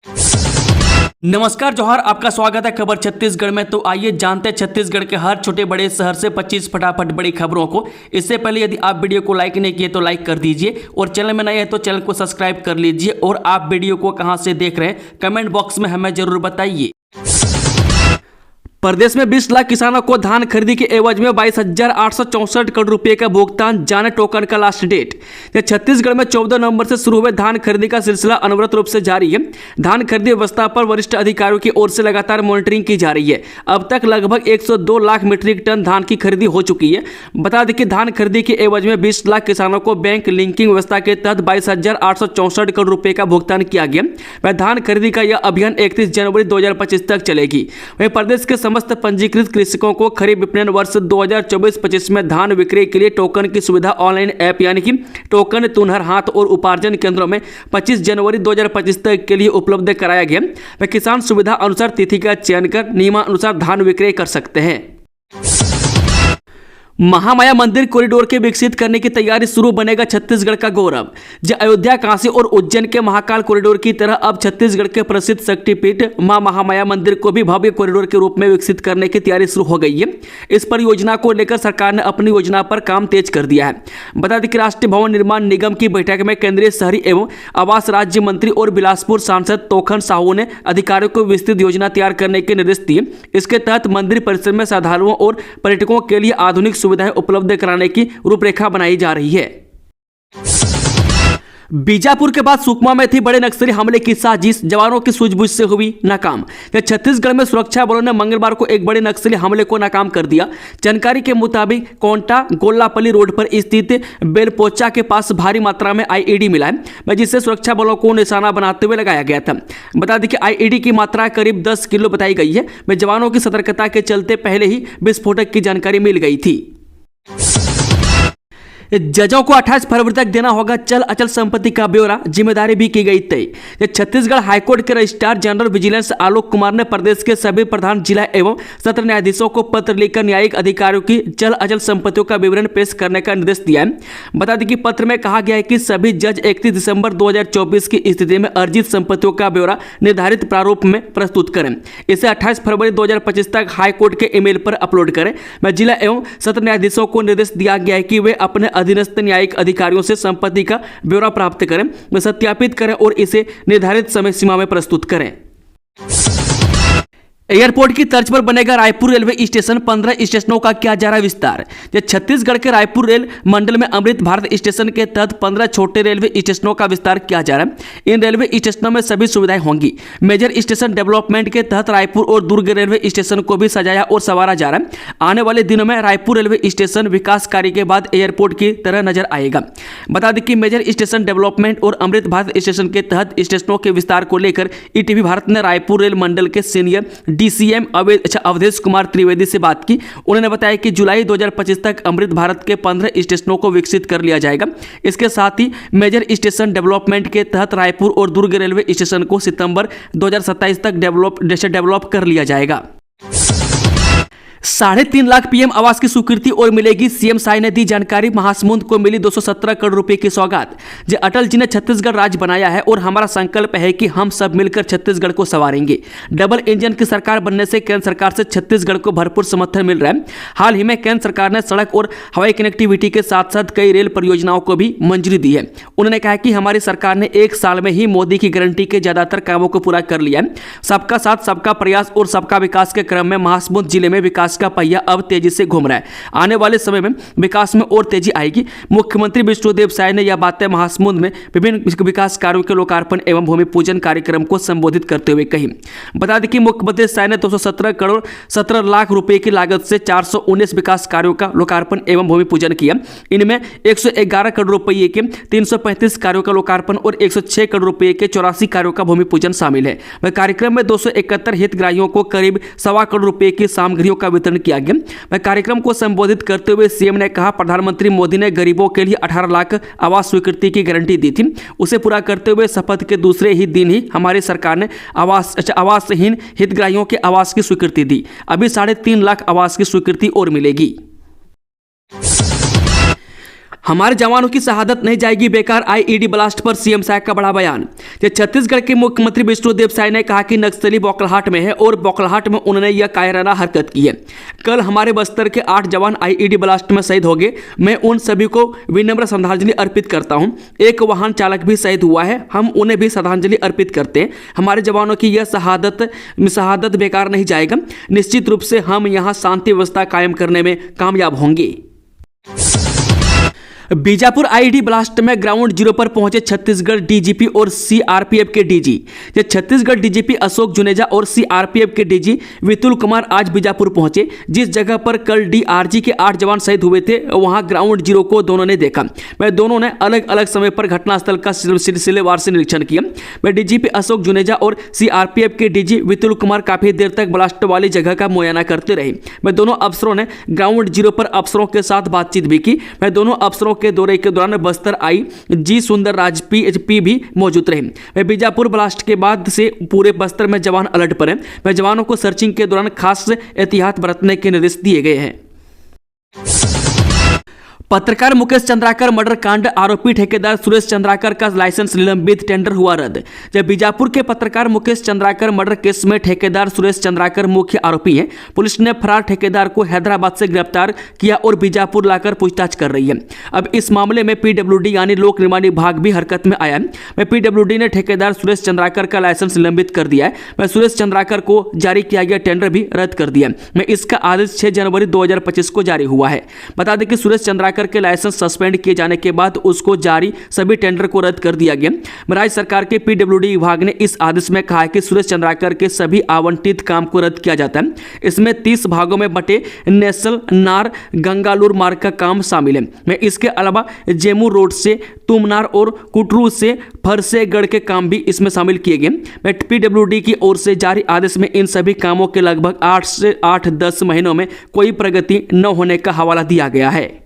नमस्कार जोहार, आपका स्वागत है खबर छत्तीसगढ़ में। तो आइए जानते हैं छत्तीसगढ़ के हर छोटे बड़े शहर से 25 फटाफट बड़ी खबरों को। इससे पहले यदि आप वीडियो को लाइक नहीं किए तो लाइक कर दीजिए और चैनल में नए हैं तो चैनल को सब्सक्राइब कर लीजिए। और आप वीडियो को कहां से देख रहे हैं कमेंट बॉक्स में हमें जरूर बताइए। प्रदेश में 20 लाख किसानों को धान खरीदी के एवज में 22,864 करोड़ रुपए का भुगतान, जाने टोकन का लास्ट डेट। छत्तीसगढ़ में 14 नवंबर से शुरू हुए धान खरीदी का सिलसिला अनवरत रूप से जारी है। धान खरीदी व्यवस्था पर वरिष्ठ अधिकारियों की ओर से लगातार मॉनिटरिंग की जा रही है। अब तक लगभग 102 लाख मीट्रिक टन धान की खरीदी हो चुकी है। बता दें कि धान खरीदी के एवज में 20 लाख किसानों को बैंक लिंकिंग व्यवस्था के तहत 22,864 करोड़ रुपए का भुगतान किया गया। वह धान खरीदी का यह अभियान 31 जनवरी 2025 तक चलेगी। वहीं प्रदेश के समस्त पंजीकृत कृषकों को खरीफ विपणन वर्ष 2024-25 में धान विक्रय के लिए टोकन की सुविधा ऑनलाइन ऐप यानी कि टोकन तुनहर हाथ और उपार्जन केंद्रों में 25 जनवरी 2025 तक के लिए उपलब्ध कराया गया। वह किसान सुविधा अनुसार तिथि का चयन कर नियमानुसार धान विक्रय कर सकते हैं। महामाया मंदिर कॉरिडोर के विकसित करने की तैयारी शुरू, बनेगा छत्तीसगढ़ का गौरव। जो अयोध्या, काशी और उज्जैन के महाकाल कॉरिडोर की तरह अब छत्तीसगढ़ के प्रसिद्ध शक्तिपीठ मां महामाया मंदिर को भी भव्य कॉरिडोर के रूप में विकसित करने की तैयारी शुरू हो गई है। इस परियोजना को लेकर सरकार ने अपनी योजना पर काम तेज कर दिया है। बता दें कि राष्ट्रीय भवन निर्माण निगम की बैठक में केंद्रीय शहरी एवं आवास राज्य मंत्री और बिलासपुर सांसद तोखन साहू ने अधिकारियों को विस्तृत योजना तैयार करने के निर्देश दिए। इसके तहत मंदिर परिसर में श्रद्धालुओं और पर्यटकों के लिए आधुनिक सुविधाएं उपलब्ध कराने की रूपरेखा बनाई जा रही है। बीजापुर के बाद सुकमा में थी बड़े नक्सली हमले की साजिश, जवानों की सूझबूझ से हुई नाकाम। छत्तीसगढ़ में सुरक्षा बलों ने मंगलवार को एक बड़े नक्सली हमले को नाकाम कर दिया। जानकारी के मुताबिक कोंटा गोल्लापल्ली रोड पर स्थित बेलपोचा के पास भारी मात्रा में आईईडी मिला है, जिससे सुरक्षा बलों को निशाना बनाते हुए लगाया गया था। बता दें कि आईईडी की मात्रा करीब 10 किलो बताई गई है। जवानों की सतर्कता के चलते पहले ही विस्फोटक की जानकारी मिल गई थी। जजों को 28 फरवरी तक देना होगा चल अचल संपत्ति का ब्यौरा, जिम्मेदारी भी की गई तय। छत्तीसगढ़ हाईकोर्ट के registrar general vigilance Alok Kumar ने प्रदेश के सभी प्रधान जिला एवं सत्र न्यायाधीशों को पत्र लिखकर न्यायिक अधिकारियों की चल अचल संपत्तियों का विवरण पेश करने का निर्देश दिया है। बता दें कि पत्र में कहा गया है कि सभी जज 31 दिसंबर 2024 की स्थिति में अर्जित संपत्तियों का ब्यौरा निर्धारित प्रारूप में प्रस्तुत करें। इसे 28 फरवरी 2025 तक हाईकोर्ट के ईमेल पर अपलोड करें। जिला एवं सत्र न्यायाधीशों को निर्देश दिया गया है कि वे अपने अधीनस्थ न्यायिक अधिकारियों से संपत्ति का ब्यौरा प्राप्त करें, वे सत्यापित करें और इसे निर्धारित समय सीमा में प्रस्तुत करें। एयरपोर्ट की तर्ज पर बनेगा रायपुर रेलवे स्टेशन, 15 स्टेशनों का किया जा रहा विस्तार। छत्तीसगढ़ के रायपुर रेल मंडल में अमृत भारत स्टेशन के तहत 15 छोटे रेलवे स्टेशनों का विस्तार किया जा रहा है। इन रेलवे स्टेशनों में सभी सुविधाएं होंगी। मेजर स्टेशन डेवलपमेंट के तहत रायपुर और दुर्ग रेलवे स्टेशन को भी सजाया और संवारा जा रहा है। आने वाले दिनों में रायपुर रेलवे स्टेशन विकास कार्य के बाद एयरपोर्ट की तरह नजर आएगा। बता दें कि मेजर स्टेशन डेवलपमेंट और अमृत भारत स्टेशन के तहत स्टेशनों के विस्तार को लेकर ईटीवी भारत ने रायपुर रेल मंडल के सीनियर डीसीएम अवधेश कुमार त्रिवेदी से बात की। उन्होंने बताया कि जुलाई 2025 तक अमृत भारत के 15 स्टेशनों को विकसित कर लिया जाएगा। इसके साथ ही मेजर स्टेशन डेवलपमेंट के तहत रायपुर और दुर्ग रेलवे स्टेशन को सितंबर 2027 तक डेवलप कर लिया जाएगा। 3.5 लाख पीएम आवास की स्वीकृति और मिलेगी, सीएम साई ने दी जानकारी। महासमुंद को मिली 217 करोड़ रुपए की सौगात। जो अटल जी ने छत्तीसगढ़ राज्य बनाया है और हमारा संकल्प है कि हम सब मिलकर छत्तीसगढ़ को संवारेंगे। डबल इंजन की सरकार बनने से केंद्र सरकार से छत्तीसगढ़ को भरपूर समर्थन मिल रहा है। हाल ही में केंद्र सरकार ने सड़क और हवाई कनेक्टिविटी के साथ साथ कई रेल परियोजनाओं को भी मंजूरी दी है। उन्होंने कहा कि हमारी सरकार ने 1 साल में ही मोदी की गारंटी के ज्यादातर कामों को पूरा कर लिया है। सबका साथ, सबका प्रयास और सबका विकास के क्रम में महासमुंद जिले में विकास का पहिया अब तेजी से घूम रहा है। आने वाले समय में विकास में और तेजी आएगी। मुख्यमंत्री विष्णुदेव साय ने यह बातें महासमुंद में विभिन्न विकास कार्यों के लोकार्पण एवं भूमि पूजन कार्यक्रम को संबोधित करते हुए कही। बता दें कि मुख्यमंत्री साय ने 217 करोड़ 17 लाख रुपए की लागत से 419 विकास कार्यों का लोकार्पण एवं भूमि पूजन किया। इनमें 111 करोड़ रुपए के 335 कार्यों का लोकार्पण और 106 करोड़ रुपए के 84 कार्यों का भूमि पूजन शामिल है। वह कार्यक्रम में 271 हितग्राहियों को करीब 1.25 करोड़ रुपए की सामग्रियों का वितरण किया गया। वह कार्यक्रम को संबोधित करते हुए सीएम ने कहा, प्रधानमंत्री मोदी ने गरीबों के लिए 18 लाख आवास स्वीकृति की गारंटी दी थी। उसे पूरा करते हुए शपथ के दूसरे ही दिन ही हमारी सरकार ने आवासहीन हितग्राहियों के आवास की स्वीकृति दी। अभी 3.5 लाख आवास की स्वीकृति और मिलेगी। हमारे जवानों की शहादत नहीं जाएगी बेकार, आईईडी ब्लास्ट पर सीएम साय का बड़ा बयान। छत्तीसगढ़ के मुख्यमंत्री विष्णुदेव साय ने कहा कि नक्सली बौखलाहट में है और बौखलाहट में उन्होंने यह कायराना हरकत की है। कल हमारे बस्तर के 8 जवान आईईडी ब्लास्ट में शहीद हो गए। मैं उन सभी को विनम्र श्रद्धांजलि अर्पित करता हूं। एक वाहन चालक भी शहीद हुआ है, हम उन्हें भी श्रद्धांजलि अर्पित करते हैं। हमारे जवानों की यह शहादत बेकार नहीं जाएगा। निश्चित रूप से हम यहाँ शांति व्यवस्था कायम करने में कामयाब होंगे। बीजापुर आईईडी ब्लास्ट में ग्राउंड जीरो पर पहुंचे छत्तीसगढ़ डीजीपी और सीआरपीएफ के डीजी। छत्तीसगढ़ डीजीपी अशोक जुनेजा और सीआरपीएफ के डीजी विपुल कुमार आज बीजापुर पहुंचे। जिस जगह पर कल डीआरजी के 8 जवान शहीद हुए थे, वहां ग्राउंड जीरो को दोनों ने देखा। मैं दोनों ने अलग अलग समय पर घटनास्थल का सिलसिलेवार से निरीक्षण किया। मैं डीजीपी अशोक जुनेजा और सीआरपीएफ के डीजी विपुल कुमार काफी देर तक ब्लास्ट वाली जगह का मुआयना करते रहे। मैं दोनों अफसरों ने ग्राउंड जीरो पर अफसरों के साथ बातचीत भी की। मैं दोनों अफसरों के दौरे के दौरान बस्तर आई जी सुंदर राज पी भी मौजूद रहे। मैं बीजापुर ब्लास्ट के बाद से पूरे बस्तर में जवान अलर्ट पर हैं। मैं जवानों को सर्चिंग के दौरान खास एहतियात बरतने के निर्देश दिए गए हैं। पत्रकार मुकेश चंद्राकर मर्डर कांड आरोपी ठेकेदार सुरेश चंद्राकर का लाइसेंस निलंबित, टेंडर हुआ रद्द। जब बीजापुर के पत्रकार मुकेश चंद्राकर मर्डर केस में ठेकेदार सुरेश चंद्राकर मुख्य आरोपी हैं। पुलिस ने फरार ठेकेदार को हैदराबाद से गिरफ्तार किया और बीजापुर लाकर पूछताछ कर रही है। अब इस मामले में पीडब्ल्यूडी यानी लोक निर्माण विभाग भी हरकत में आया है। पीडब्ल्यूडी ने ठेकेदार सुरेश चंद्राकर का लाइसेंस निलंबित कर दिया है। मैं सुरेश चंद्राकर को जारी किया गया टेंडर भी रद्द कर दिया। मैं इसका आदेश 6 जनवरी 2025 को जारी हुआ है। बता दें कि सुरेश चंद्राकर के लाइसेंस सस्पेंड किए जाने के बाद उसको जारी सभी टेंडर को रद्द कर दिया गया। राज्य सरकार के पीडब्ल्यूडी विभाग ने इस आदेश में कहा है कि सुरेश चंद्राकर के सभी आवंटित काम को रद्द किया जाता है। इसमें 30 भागों में बटे नेसल नार गंगालूर मार्ग का काम शामिल है। मैं इसके अलावा जेमू रोड से तुमनार और कुटरू से फरसेगढ़ के काम भी इसमें शामिल किए गए। मैं पीडब्ल्यूडी की ओर से जारी आदेश में इन सभी कामों के लगभग 8 से 10 महीनों में कोई प्रगति न होने का हवाला दिया गया है।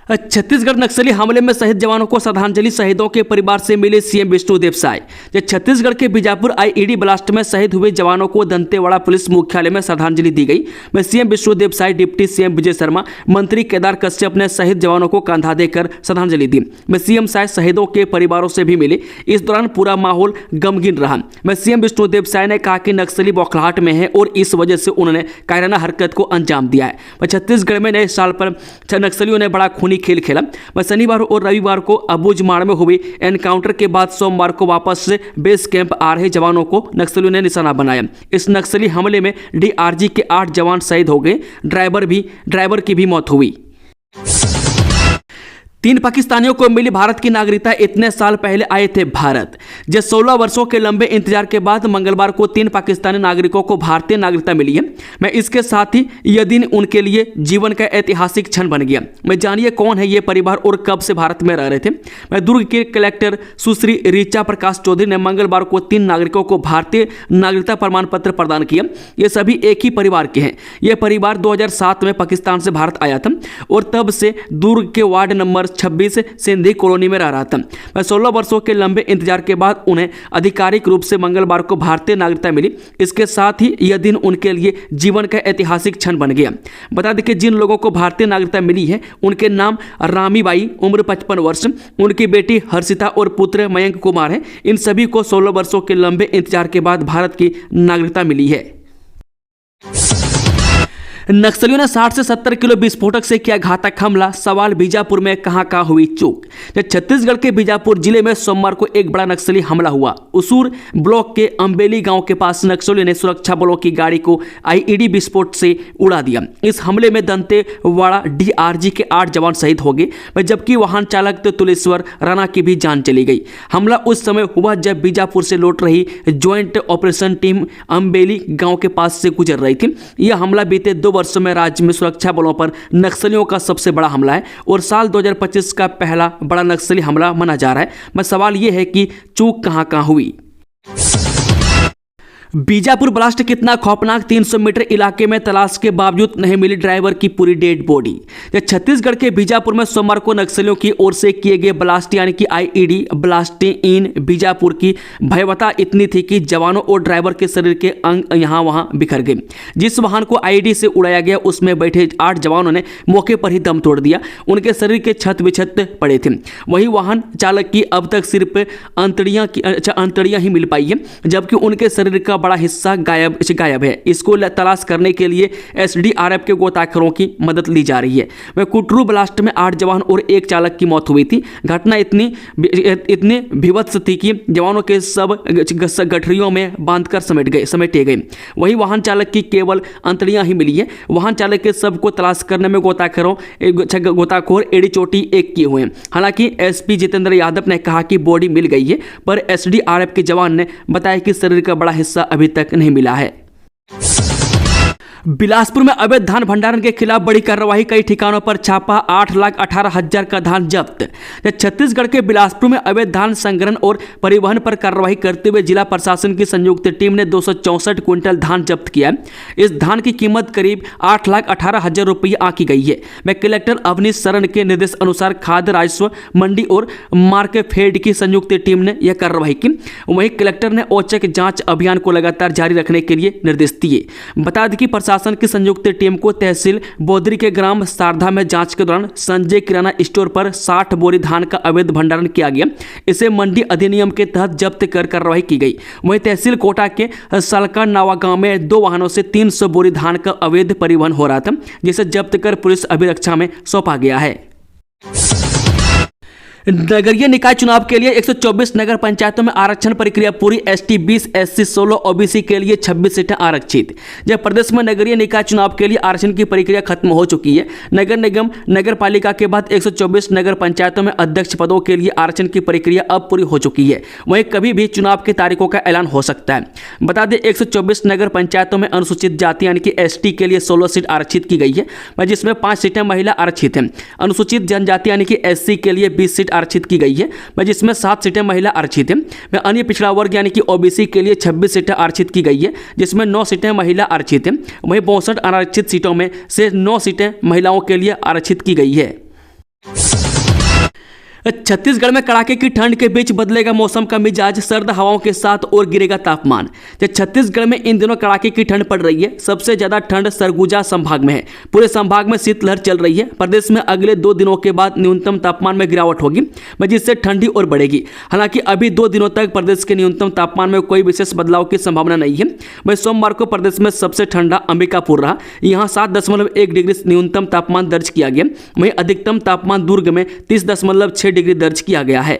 छत्तीसगढ़ नक्सली हमले में शहीद जवानों को श्रद्धांजलि, शहीदों के परिवार से मिले सीएम विष्णुदेव साय। छत्तीसगढ़ के बीजापुर आईईडी ब्लास्ट में शहीद हुए जवानों को दंतेवाड़ा पुलिस मुख्यालय में श्रद्धांजलि दी गई। मैं CM Vishnudev Sai, deputy CM Vijay Sharma, मंत्री केदार कश्यप ने शहीद जवानों को कंधा देकर श्रद्धांजलि दी। मैं सीएम साय शहीदों के परिवारों से भी मिले। इस दौरान पूरा माहौल गमगीन रहा। मैं सीएम विष्णुदेव साय ने कहा कि नक्सली बौखलाहट में है और इस वजह से उन्होंने कायराना हरकत को अंजाम दिया है। मैं छत्तीसगढ़ में नए साल पर नक्सलियों ने बड़ा खूनी खेल खेला। वह शनिवार और रविवार को अबूझमाड़ में हुए एनकाउंटर के बाद सोमवार को वापस से बेस कैंप आ रहे जवानों को नक्सलियों ने निशाना बनाया। इस नक्सली हमले में डीआरजी के 8 जवान शहीद हो गए। ड्राइवर की भी मौत हुई। 3 पाकिस्तानियों को मिली भारत की नागरिकता। इतने साल पहले आए थे भारत। जब 16 वर्षों के लंबे इंतजार के बाद मंगलवार को 3 पाकिस्तानी नागरिकों को भारतीय नागरिकता मिली है। मैं इसके साथ ही यह दिन उनके लिए जीवन का ऐतिहासिक क्षण बन गया। मैं जानिए कौन है ये परिवार और कब से भारत में रह रहे थे। मैं दुर्ग के कलेक्टर सुश्री ऋचा प्रकाश चौधरी ने मंगलवार को 3 नागरिकों को भारतीय नागरिकता प्रमाण पत्र प्रदान किया। ये सभी एक ही परिवार के हैं। यह परिवार 2007 में पाकिस्तान से भारत आया था और तब से दुर्ग के वार्ड नंबर 26 सिंधी कॉलोनी में रह रहा था। मैं 16 वर्षों के लंबे इंतजार के बाद उन्हें आधिकारिक रूप से मंगलवार को भारतीय नागरिकता मिली। इसके साथ ही यह दिन उनके लिए जीवन का ऐतिहासिक क्षण बन गया। बता दें कि जिन लोगों को भारतीय नागरिकता मिली है उनके नाम रामीबाई, उम्र 55 वर्ष, उनकी बेटी हर्षिता और पुत्र मयंक कुमार है। इन सभी को 16 वर्षों के लंबे इंतजार के बाद भारत की नागरिकता मिली है। नक्सलियों ने 60 से 70 किलो विस्फोटक से किया घातक हमला। सवाल बीजापुर में कहां हुई चूक। छत्तीसगढ़ के बीजापुर जिले में सोमवार को एक बड़ा नक्सली हमला हुआ। उसूर ब्लॉक के अंबेली गांव के पास नक्सलियों ने सुरक्षा बलों की गाड़ी को आईईडी विस्फोट से उड़ा दिया। इस हमले में दंतेवाड़ा डीआरजी के 8 जवान शहीद हो गए, जबकि वाहन चालक तुलेश्वर राणा की भी जान चली गई। हमला उस समय हुआ जब बीजापुर से लौट रही ज्वाइंट ऑपरेशन टीम अंबेली गाँव के पास से गुजर रही थी। यह हमला बीते 2 वर्षों में राज्य में सुरक्षा बलों पर नक्सलियों का सबसे बड़ा हमला है और साल 2025 का पहला बड़ा नक्सली हमला माना जा रहा है। सवाल यह है कि चूक कहां हुई। बीजापुर ब्लास्ट कितना खौफनाक, 300 मीटर इलाके में तलाश के बावजूद नहीं मिली ड्राइवर की पूरी डेड बॉडी। छत्तीसगढ़ के बीजापुर में सोमवार को नक्सलियों की ओर से किए गए ब्लास्ट यानी कि आईईडी ब्लास्टिंग इन बीजापुर की भयावहता इतनी थी कि जवानों और ड्राइवर के शरीर के अंग यहां वहां बिखर गए। जिस वाहन को आईईडी से उड़ाया गया उसमें बैठे 8 जवानों ने मौके पर ही दम तोड़ दिया। उनके शरीर के छत विछत पड़े थे। वहीं वाहन चालक की अब तक सिर्फ अंतड़ियां ही मिल पाई है, जबकि उनके शरीर का बड़ा हिस्सा गायब है। इसको तलाश करने के लिए एसडीआरएफ के गोताखोरों की मदद ली जा रही है। वह कुटरू ब्लास्ट में 8 जवान और 1 चालक की मौत हुई थी। घटना इतनी भीभत्स थी कि जवानों के सब गठरियों में बांधकर समेटे गए। वहीं वाहन चालक की केवल अंतड़ियां ही मिली है। वाहन चालक के शव को तलाश करने में गोताखोर एड़ी चोटी एक किए हुए हैं। हालांकि एसपी जितेंद्र यादव ने कहा कि बॉडी मिल गई है, पर एसडीआरएफ के जवान ने बताया कि शरीर का बड़ा हिस्सा अभी तक नहीं मिला है। बिलासपुर में अवैध धान भंडारण के खिलाफ बड़ी कार्रवाई, कई ठिकानों पर छापा, 8,18,000 का धान जब्त। छत्तीसगढ़ के बिलासपुर में अवैध धान संग्रहण और परिवहन पर कार्रवाई करते हुए जिला प्रशासन की संयुक्त टीम ने 264 क्विंटल धान जब्त किया। इस धान की कीमत करीब 8,18,000 रुपये आंकी गई है। मैं कलेक्टर अवनीश शरण के निर्देश अनुसार खाद्य राजस्व मंडी और मार्केफेड की संयुक्त टीम ने यह कार्रवाई की। वहीं कलेक्टर ने औचक जांच अभियान को लगातार जारी रखने के लिए निर्देश दिए। बता दें कि प्रशासन की संयुक्त टीम को तहसील बोदरी के ग्राम सारधा में जांच के दौरान संजय किराना स्टोर पर 60 बोरी धान का अवैध भंडारण किया गया। इसे मंडी अधिनियम के तहत जब्त कर कार्रवाई की गई। वहीं तहसील कोटा के सलका नावा गांव में 2 वाहनों से 300 बोरी धान का अवैध परिवहन हो रहा था, जिसे जब्त कर पुलिस अभिरक्षा में सौंपा गया है। नगरीय निकाय चुनाव के लिए 124 नगर पंचायतों में आरक्षण प्रक्रिया पूरी। एसटी 20, एससी 16, ओबीसी के लिए 26 सीटें आरक्षित। जब प्रदेश में नगरीय निकाय चुनाव के लिए आरक्षण की प्रक्रिया खत्म हो चुकी है। नगर निगम नगर पालिका के बाद 124 नगर पंचायतों में अध्यक्ष पदों के लिए आरक्षण की प्रक्रिया अब पूरी हो चुकी है। वहीं कभी भी चुनाव की तारीखों का ऐलान हो सकता है। बता दें 124 नगर पंचायतों में अनुसूचित जाति यानी कि एसटी के लिए 16 सीट आरक्षित की गई है, जिसमें 5 सीटें महिला आरक्षित हैं। अनुसूचित जनजाति यानी कि एससी के लिए 20 सीट आरक्षित की गई है, जिसमें 7 सीटें महिला आरक्षित हैं। अन्य पिछड़ा वर्ग यानी कि ओबीसी के लिए 26 सीटें आरक्षित की गई है, जिसमें 9 सीटें महिला आरक्षित हैं। वहीं 62 आरक्षित सीटों में से 9 सीटें महिलाओं के लिए आरक्षित की गई है। छत्तीसगढ़ में कड़ाके की ठंड के बीच बदलेगा मौसम का मिजाज, सर्द हवाओं के साथ और गिरेगा तापमान। छत्तीसगढ़ में इन दिनों कड़ाके की ठंड पड़ रही है। सबसे ज्यादा ठंड सरगुजा संभाग में है। पूरे संभाग में शीतलहर चल रही है। प्रदेश में अगले 2 दिनों के बाद न्यूनतम तापमान में गिरावट होगी, जिससे ठंडी और बढ़ेगी। हालांकि अभी 2 दिनों तक प्रदेश के न्यूनतम तापमान में कोई विशेष बदलाव की संभावना नहीं है। वहीं सोमवार को प्रदेश में सबसे ठंडा अंबिकापुर रहा। यहाँ 7.1 डिग्री न्यूनतम तापमान दर्ज किया गया। वहीं अधिकतम तापमान दुर्ग में 30.6 डिग्री दर्ज किया गया है।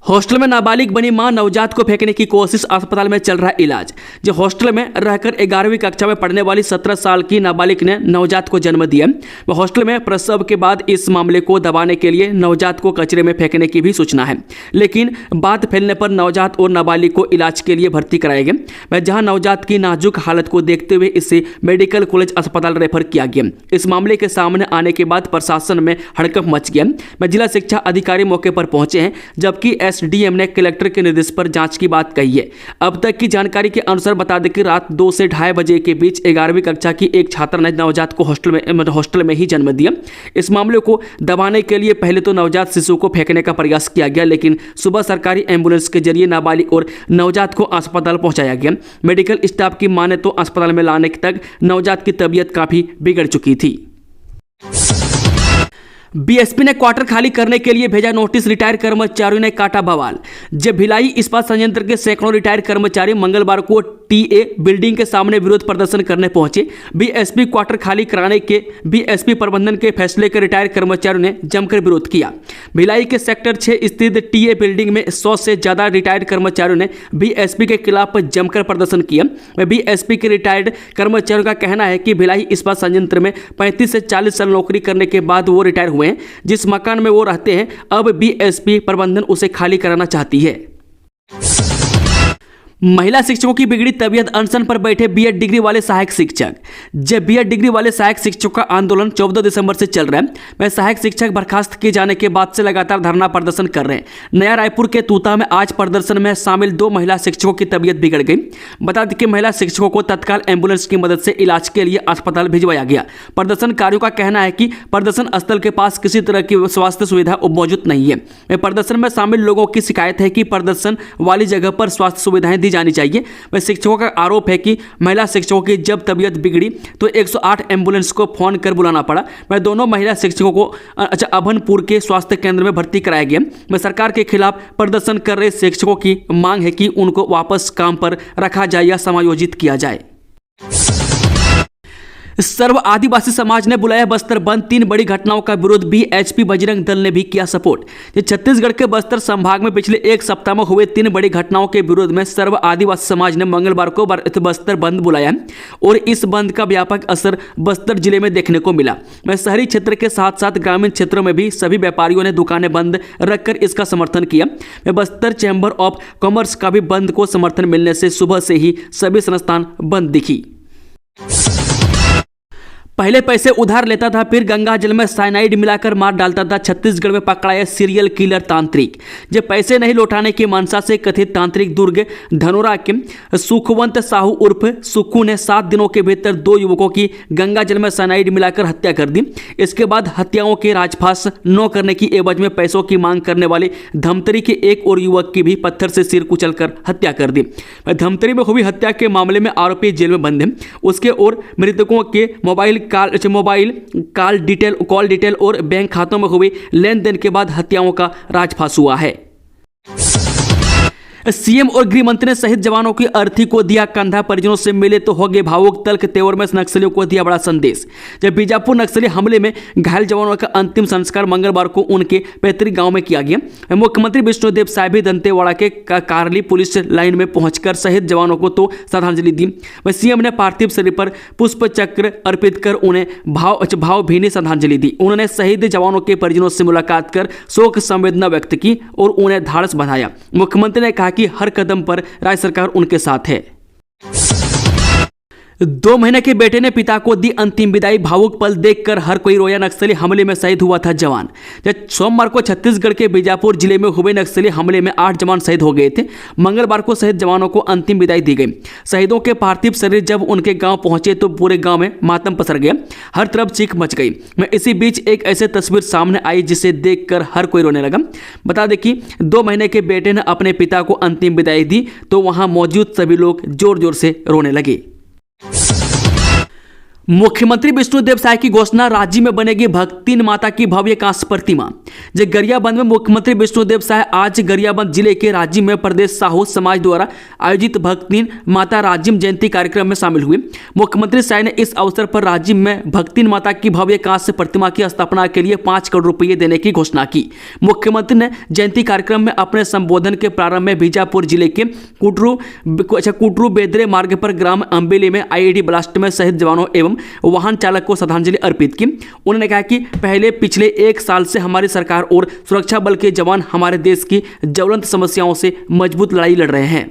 हॉस्टल में नाबालिग बनी मां, नवजात को फेंकने की कोशिश, अस्पताल में चल रहा इलाज। जो हॉस्टल में रहकर 11वीं कक्षा में पढ़ने वाली 17 साल की नाबालिग ने नवजात को जन्म दिया। वह हॉस्टल में प्रसव के बाद इस मामले को दबाने के लिए नवजात को कचरे में फेंकने की भी सूचना है, लेकिन बात फैलने पर नवजात और नाबालिग को इलाज के लिए भर्ती कराया गया। वह जहां नवजात की नाजुक हालत को देखते हुए इसे मेडिकल कॉलेज अस्पताल रेफर किया गया। इस मामले के सामने आने के बाद प्रशासन में हड़कंप मच गया। जिला शिक्षा अधिकारी मौके पर पहुंचे हैं, जबकि एसडीएम ने कलेक्टर के निर्देश पर जांच की बात कही है। अब तक की जानकारी के अनुसार बता दें कि रात 2 से 2:30 बजे के बीच 11वीं कक्षा की एक छात्रा ने नवजात को हॉस्टल में ही जन्म दिया। इस मामले को दबाने के लिए पहले तो नवजात शिशु को फेंकने का प्रयास किया गया, लेकिन सुबह सरकारी एम्बुलेंस के जरिए नाबालिग और नवजात को अस्पताल पहुंचाया गया। मेडिकल स्टाफ की माने तो अस्पताल में लाने तक नवजात की तबीयत काफी बिगड़ चुकी थी। बीएसपी ने क्वार्टर खाली करने के लिए भेजा नोटिस, रिटायर कर्मचारियों ने काटा बवाल। जब भिलाई इस्पात संयंत्र के सैकड़ों रिटायर कर्मचारी मंगलवार को टीए बिल्डिंग के सामने विरोध प्रदर्शन करने पहुंचे। बीएसपी क्वार्टर खाली कराने के बीएसपी प्रबंधन के फैसले के रिटायर कर्मचारियों ने जमकर विरोध किया। भिलाई के सेक्टर 6 स्थित टीए बिल्डिंग में 100 से ज्यादा रिटायर्ड कर्मचारियों ने बीएसपी के खिलाफ जमकर प्रदर्शन किया। बीएसपी के रिटायर्ड कर्मचारियों का कहना है कि भिलाई इस्पात संयंत्र में 35 से 40 साल नौकरी करने के बाद वो रिटायर हुए हैं। जिस मकान में वो रहते हैं अब बीएसपी प्रबंधन उसे खाली कराना चाहती है। महिला शिक्षकों की बिगड़ी तबीयत, अनशन पर बैठे बीएड डिग्री वाले सहायक शिक्षक। जब बीएड डिग्री वाले सहायक शिक्षकों का आंदोलन 14 दिसंबर से चल रहा है, मैं सहायक शिक्षक बर्खास्त किए जाने के बाद से लगातार धरना प्रदर्शन कर रहे हैं। नया रायपुर के तूता में आज प्रदर्शन में शामिल 2 महिला शिक्षकों की तबीयत बिगड़ गई। बता दें कि महिला शिक्षकों को तत्काल एम्बुलेंस की मदद से इलाज के लिए अस्पताल भिजवाया गया। प्रदर्शनकारियों का कहना है कि प्रदर्शन स्थल के पास किसी तरह की स्वास्थ्य सुविधा मौजूद नहीं है। प्रदर्शन में शामिल लोगों की शिकायत है कि प्रदर्शन वाली जगह पर स्वास्थ्य सुविधाएं दी जानी चाहिए। वह शिक्षकों का आरोप है कि महिला शिक्षकों की जब तबीयत बिगड़ी तो 108 एम्बुलेंस को फोन कर बुलाना पड़ा। वह दोनों महिला शिक्षकों को अभनपुर के स्वास्थ्य केंद्र में भर्ती कराया गया। वह सरकार के खिलाफ प्रदर्शन कर रहे शिक्षकों की मांग है कि उनको वापस काम पर रखा जाए या समायोजित किया जाए। सर्व आदिवासी समाज ने बुलाया बस्तर बंद, 3 बड़ी घटनाओं का विरोध। बीएचपी बजरंग दल ने भी किया सपोर्ट। छत्तीसगढ़ के बस्तर संभाग में पिछले एक सप्ताह में हुए 3 बड़ी घटनाओं के विरोध में सर्व आदिवासी समाज ने मंगलवार को बस्तर बंद बुलाया और इस बंद का व्यापक असर बस्तर जिले में देखने को मिला। वह शहरी क्षेत्र के साथ साथ ग्रामीण क्षेत्रों में भी सभी व्यापारियों ने दुकानें बंद रखकर इसका समर्थन किया। वह बस्तर चैम्बर ऑफ कॉमर्स का भी बंद को समर्थन मिलने से सुबह से ही सभी संस्थान बंद दिखी। पहले पैसे उधार लेता था, फिर गंगा जल में साइनाइड मिलाकर मार डालता था। छत्तीसगढ़ में पकड़ाया सीरियल किलर तांत्रिक। जब पैसे नहीं लौटाने की मंशा से कथित तांत्रिक दुर्ग धनोरा के सुखवंत साहू उर्फ सुक्खू ने 7 दिनों के भीतर 2 युवकों की गंगा जल में साइनाइड मिलाकर हत्या कर दी। इसके बाद हत्याओं के राजफास न करने की एवज में पैसों की मांग करने वाले धमतरी के एक और युवक की भी पत्थर से सिर कुचलकर हत्या कर दी। धमतरी में हुई हत्या के मामले में आरोपी जेल में बंद है। उसके और मृतकों के मोबाइल कॉल डिटेल और बैंक खातों में हुए लेन देन के बाद हत्याओं का राजफास हुआ है। सीएम और गृह मंत्री ने शहीद जवानों की अर्थी को दिया कंधा, परिजनों से मिले तो हो गए भावुक। तल्ख तेवर में नक्सलियों को दिया बड़ा संदेश। जब बीजापुर नक्सली हमले में घायल जवानों का अंतिम संस्कार मंगलवार को उनके पैतृक गांव में किया गया। मुख्यमंत्री विष्णुदेव साय भी दंतेवाड़ा के कारली पुलिस लाइन में पहुंचकर शहीद जवानों को तो श्रद्धांजलि दी। वह सीएम ने पार्थिव शरीर पर पुष्प चक्र अर्पित कर उन्हें भावभीनी श्रद्धांजलि दी। उन्होंने शहीद जवानों के परिजनों से मुलाकात कर शोक संवेदना व्यक्त की और उन्हें ढाढ़स बंधाया। मुख्यमंत्री ने कहा कि हर कदम पर राज्य सरकार उनके साथ है। 2 महीने के बेटे ने पिता को दी अंतिम विदाई, भावुक पल देखकर हर कोई रोया। नक्सली हमले में शहीद हुआ था जवान। जब सोमवार को छत्तीसगढ़ के बीजापुर जिले में हुए नक्सली हमले में 8 जवान शहीद हो गए थे। मंगलवार को शहीद जवानों को अंतिम विदाई दी गई। शहीदों के पार्थिव शरीर जब उनके गांव पहुंचे तो पूरे गांव में मातम पसर गया, हर तरफ चीख मच गई। मैं इसी बीच एक ऐसी तस्वीर सामने आई जिसे देखकर हर कोई रोने लगा। बता दें कि 2 महीने के बेटे ने अपने पिता को अंतिम विदाई दी तो वहां मौजूद सभी लोग जोर जोर से रोने लगे। मुख्यमंत्री विष्णुदेव साय की घोषणा, राज्य में बनेगी भक्तिन माता की भव्य कांस्य प्रतिमा। जब गरियाबंद में मुख्यमंत्री विष्णुदेव साय आज गरियाबंद जिले के राज्य में प्रदेश साहू समाज द्वारा आयोजित भक्तिन माता राज्य जयंती कार्यक्रम में शामिल हुए। मुख्यमंत्री साय ने इस अवसर पर राज्य में भक्तिन माता की भव्य कांस्य प्रतिमा की स्थापना के लिए 5 करोड़ रुपये देने की घोषणा की। मुख्यमंत्री ने जयंती कार्यक्रम में अपने संबोधन के प्रारंभ में बीजापुर जिले के कुटरू बेदरे मार्ग पर ग्राम अम्बेली में आईईडी ब्लास्ट में शहीद जवानों एवं वाहन चालक को श्रद्धांजलि अर्पित की। उन्होंने कहा कि पिछले 1 साल से हमारी सरकार और सुरक्षा बल के जवान हमारे देश की ज्वलंत समस्याओं से मजबूत लड़ाई लड़ रहे हैं।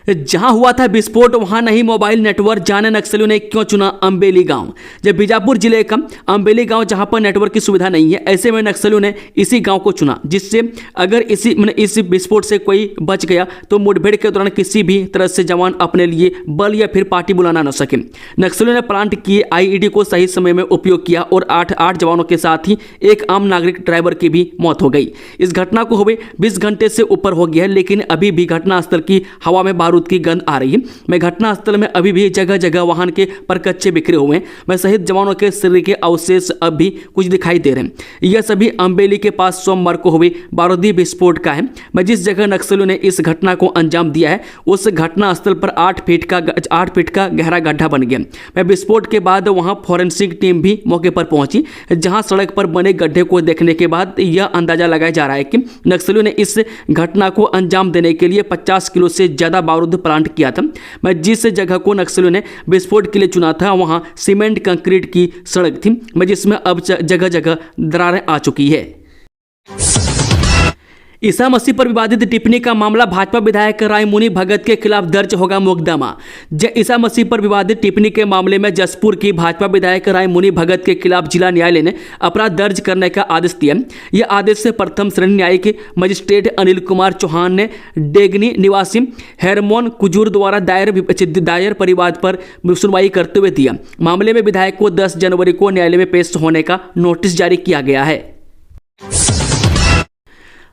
जहां हुआ था विस्फोट वहां नहीं मोबाइल नेटवर्क, जाने नक्सलियों ने क्यों चुना अम्बेली गांव। जब बीजापुर जिले का अम्बेली गांव जहां पर नेटवर्क की सुविधा नहीं है, ऐसे में नक्सलियों ने इसी गांव को चुना, जिससे अगर इस विस्फोट से कोई बच गया तो मुठभेड़ के दौरान किसी भी तरह से जवान अपने लिए बल या फिर पार्टी बुलाना न सके। नक्सलियों ने प्लांट किए आईईडी को सही समय में उपयोग किया और 8 जवानों के साथ ही एक आम नागरिक ड्राइवर की भी मौत हो गई। इस घटना को हुए 20 घंटे से ऊपर हो गया है, लेकिन अभी भी घटनास्थल की हवा में बारूद की गंध आ रही है। मैं घटनास्थल में अभी भी जगह जगह वाहन के परकच्चे बिखरे हुए हैं। मैं शहीद जवानों के शरीर के अवशेष अब भी कुछ दिखाई दे रहे हैं। यह सभी अम्बेली के पास सोमवार को हुए बारूदी विस्फोट का है। मैं जिस जगह नक्सलियों ने इस घटना को अंजाम दिया है उस घटनास्थल पर 8 फीट का गहरा गड्ढा बन गया। मैं विस्फोट के बाद वहां फॉरेंसिक टीम भी मौके पर पहुंची, जहां सड़क पर बने गड्ढे को देखने के बाद यह अंदाजा लगाया जा रहा है कि नक्सलियों ने इस घटना को अंजाम देने के लिए 50 किलो से ज्यादा बारूद प्लांट किया था। मैं जिस जगह को नक्सलियों ने विस्फोट के लिए चुना था वहां सीमेंट कंक्रीट की सड़क थी, मैं जिसमें अब जगह जगह दरारें आ चुकी है। ईसा मसीह पर विवादित टिप्पणी का मामला भाजपा विधायक रायमुनि भगत के खिलाफ दर्ज होगा मुकदमा। ईसा मसीह पर विवादित टिप्पणी के मामले में जसपुर की भाजपा विधायक रायमुनि भगत के खिलाफ जिला न्यायालय ने अपराध दर्ज करने का आदेश दिया। यह आदेश से प्रथम श्रेणी न्यायिक मजिस्ट्रेट अनिल कुमार चौहान ने डेगनी निवासी हेरमोन कुजूर द्वारा दायर परिवाद पर सुनवाई करते हुए दिया। मामले में विधायक को 10 जनवरी को न्यायालय में पेश होने का नोटिस जारी किया गया है।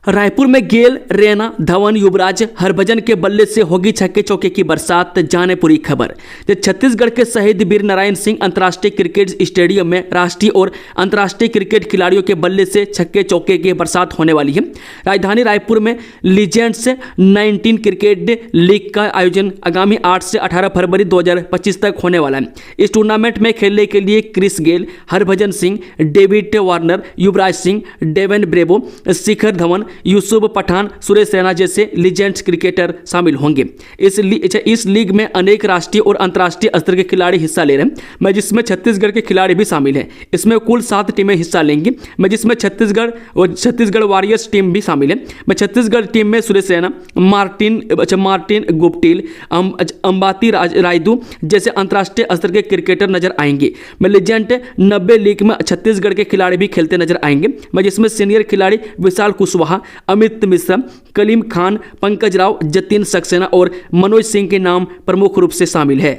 रायपुर में गेल, रैना, धवन, युवराज, हरभजन के बल्ले से होगी छक्के चौके की बरसात, जाने पूरी खबर। छत्तीसगढ़ के शहीद वीर नारायण सिंह अंतर्राष्ट्रीय क्रिकेट स्टेडियम में राष्ट्रीय और अंतर्राष्ट्रीय क्रिकेट खिलाड़ियों के बल्ले से छक्के चौके की बरसात होने वाली है। राजधानी रायपुर में लीजेंड्स 19 क्रिकेट लीग का आयोजन आगामी 8 से 18 फरवरी 2025 तक होने वाला है। इस टूर्नामेंट में खेलने के लिए Chris Gayle, Harbhajan Singh, David Warner, Yuvraj Singh, Dwayne Bravo, Shikhar Dhawan, Yusuf Pathan, Suresh Raina जैसे लीजेंड्स क्रिकेटर शामिल होंगे। इस लीग में अनेक राष्ट्रीय और अंतर्राष्ट्रीय स्तर के खिलाड़ी हिस्सा ले रहे हैं, जिसमें छत्तीसगढ़ के खिलाड़ी भी शामिल हैं। इसमें कुल 7 टीमें हिस्सा लेंगी, जिसमें छत्तीसगढ़ वॉरियर्स टीम भी शामिल है। छत्तीसगढ़ टीम में सुरेश रैना, मार्टिन गुप्टिल, अंबाती रायदू जैसे अंतर्राष्ट्रीय स्तर के क्रिकेटर नजर आएंगे। लीजेंड 90 लीग में छत्तीसगढ़ के खिलाड़ी भी खेलते नजर आएंगे, जिसमें सीनियर खिलाड़ी विशाल कुशवाहा, अमित मिश्रा, कलीम खान, पंकज राव, जतिन सक्सेना और मनोज सिंह के नाम प्रमुख रूप से शामिल है।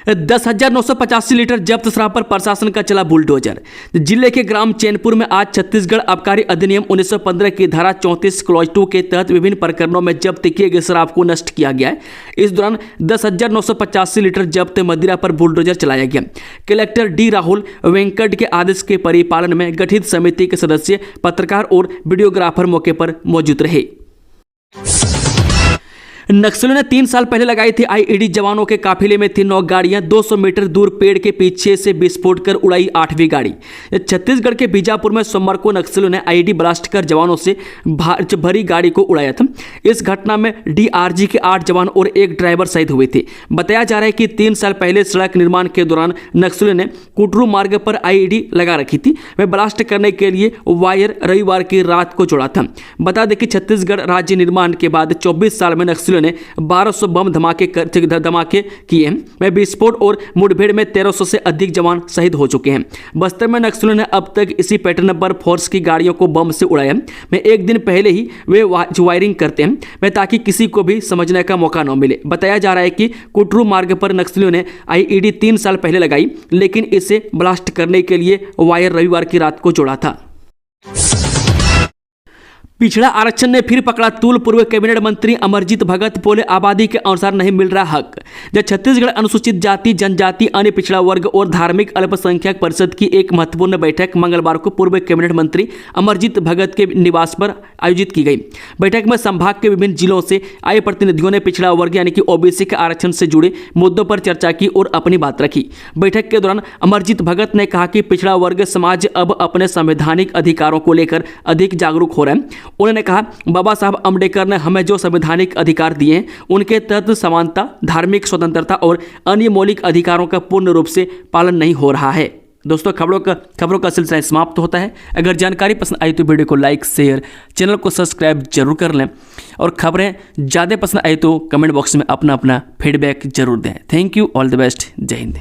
10,985 लीटर जब्त शराब पर प्रशासन का चला बुलडोजर। जिले के ग्राम चैनपुर में आज छत्तीसगढ़ आबकारी अधिनियम 1915 की धारा 34 क्लॉज 2 के तहत विभिन्न प्रकरणों में जब्त किए गए शराब को नष्ट किया गया है। इस दौरान 10,985 लीटर जब्त मदिरा पर बुलडोजर चलाया गया। कलेक्टर डी राहुल वेंकट के आदेश के परिपालन में गठित समिति के सदस्य, पत्रकार और वीडियोग्राफर मौके पर मौजूद रहे। नक्सलियों ने 3 साल पहले लगाई थी आईईडी। जवानों के काफिले में थी 9 गाड़ियां। 200 मीटर दूर पेड़ के पीछे से विस्फोट कर उड़ाई 8वीं गाड़ी। छत्तीसगढ़ के बीजापुर में सोमवार को नक्सलियों ने आईईडी ब्लास्ट कर जवानों से भरी गाड़ी को उड़ाया था। इस घटना में डीआरजी के 8 जवान और एक ड्राइवर शहीद हुए थे। बताया जा रहा है कि 3 साल पहले सड़क निर्माण के दौरान नक्सलियों ने कुटरू मार्ग पर आईईडी लगा रखी थी। वे ब्लास्ट करने के लिए वायर रविवार की रात को जोड़ा था। बता दें कि छत्तीसगढ़ राज्य निर्माण के बाद 24 साल में नक्सलियों ने 1200 बम धमाके किए हैं। में विस्फोट और मुठभेड़ में 1300 से अधिक जवान शहीद हो चुके हैं। बस्तर में नक्सलियों ने अब तक इसी पैटर्न पर फोर्स की गाड़ियों को बम से उड़ाया है। में एक दिन पहले ही वे वायरिंग करते हैं, में ताकि किसी को भी समझने का मौका न मिले। बताया जा रहा है कि कुटरू मार्ग पर नक्सलियों ने आईईडी 3 साल पहले लगाई, लेकिन इसे ब्लास्ट करने के लिए वायर रविवार की रात को जोड़ा था। पिछड़ा आरक्षण ने फिर पकड़ा तूल। पूर्व कैबिनेट मंत्री अमरजीत भगत बोले, आबादी के अनुसार नहीं मिल रहा हक। जब छत्तीसगढ़ अनुसूचित जाति, जनजाति, अन्य पिछड़ा वर्ग और धार्मिक अल्पसंख्यक परिषद की एक महत्वपूर्ण बैठक मंगलवार को पूर्व कैबिनेट मंत्री अमरजीत भगत के निवास पर आयोजित की गई। बैठक में संभाग के विभिन्न जिलों से आए प्रतिनिधियों ने पिछड़ा वर्ग यानी कि ओबीसी के आरक्षण से जुड़े मुद्दों पर चर्चा की और अपनी बात रखी। बैठक के दौरान अमरजीत भगत ने कहा कि पिछड़ा वर्ग समाज अब अपने संवैधानिक अधिकारों को लेकर अधिक जागरूक हो रहा है। उन्होंने कहा, बाबा साहब अम्बेडकर ने हमें जो संवैधानिक अधिकार दिए हैं, उनके तहत समानता, धार्मिक स्वतंत्रता और अन्य मौलिक अधिकारों का पूर्ण रूप से पालन नहीं हो रहा है। दोस्तों, खबरों का सिलसिला समाप्त होता है। अगर जानकारी पसंद आई तो वीडियो को लाइक, शेयर, चैनल को सब्सक्राइब जरूर कर लें और खबरें ज़्यादा पसंद आई तो कमेंट बॉक्स में अपना फीडबैक जरूर दें। Thank you, all the best, जय हिंद।